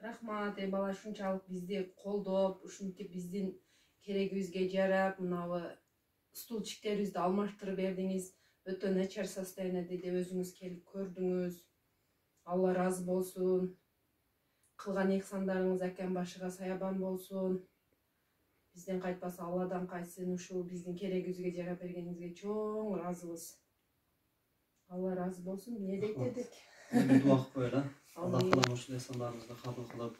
Рахмат, бала ушунчалык бизди колдоп, ушинтип биздин керегибизге жарап, мынабы стульчиктерибизди алмаштырып бердиңиз. Өтө начар состояниеде деп өзүңүз келип көрдүңүз. Алла разы болсун. Кылган ихсандарыңыз акем башыга саябан болсун. Бизден кайтпаса Алладан кайтсын. Ушул биздин керегибизге жарап бергениңизге чоң ыраазыбыз. Алла разы болсун. Эмне дейт эдик? Дуа кылып коелу. Алла таала ушул ихсандарыбызды кабыл кылып,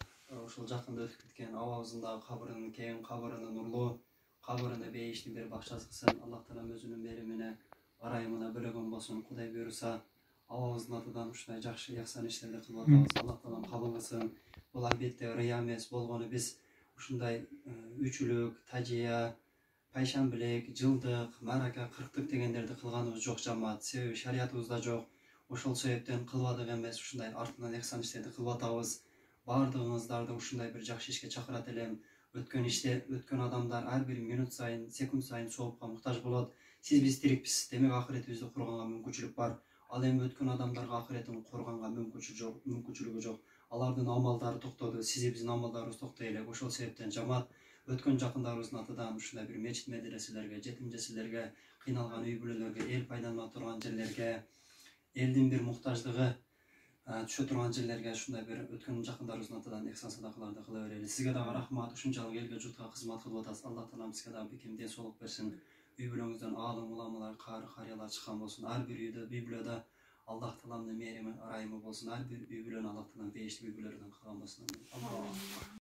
ушул жакында өтүп кеткен абабыздагы кабырын кең, кабырын нурлуу, кабырына бейиштин бир бакчасын Аллах таала өзүнүн беримине, арайымына бөлөгөн болсун. Кудай буйруса, абабыздын атынан ушундай жакшы ихсан иштерди кылып атабыз. Аллах таала кабыл кылсын. Бул албетте рыя эмес болгону биз ушундай үчүлүк, тажия, пайшамбилик, жылдык, марака, кырктык дегендерди кылганыбыз жок жамаат. Себеби шариятыбызда жок. Ошол себептен кылбадык эмес, ушундай артынан ихсан иштерди кылып атабыз. Баардыгыңыздарды ушундай бир жакшы ишке чакырат элем. Өткөн адамдар ар бир минут сайын, секунд сайын соопко муктаж болот. Сиз биз тирикпиз, демек акыретибизди курганга мүмкүнчүлүк бар. Ал эми өткөн адамдарга акыретин курганга мүмкүнчүлүгү жок. Алардын амалдары токтоду, биздин амалдарыбыз токтой элек. Ошол себептен жамаат өткөн жакындарыбыздын атынан ушундай бир мечит медреселерге, жетим жесирлерге, кыйналган үй бүлөлөргө, эл пайдалана турган жерлерге, элдин бир муктаждыгы түшө турган жерлерге ушундай бир өткөн жакындарыбыздын атынан ихсан садакаларды кыла берели. Сизге дагы рахмат, ушунчалык элге журтка кызмат кылып атасыз. Аллах таалам сизге дагы бекем ден соолук берсин. Үй бүлөңүздөн аалым уламалар, каары карыялар чыккан болсун. Ар бир үй бүлөдө Аллах тааламдын мээрими, ырайымы болсун. Ар бир үй бүлөнү Аллах таалам бейиштик үй бүлөлөрдөн кылган болсун.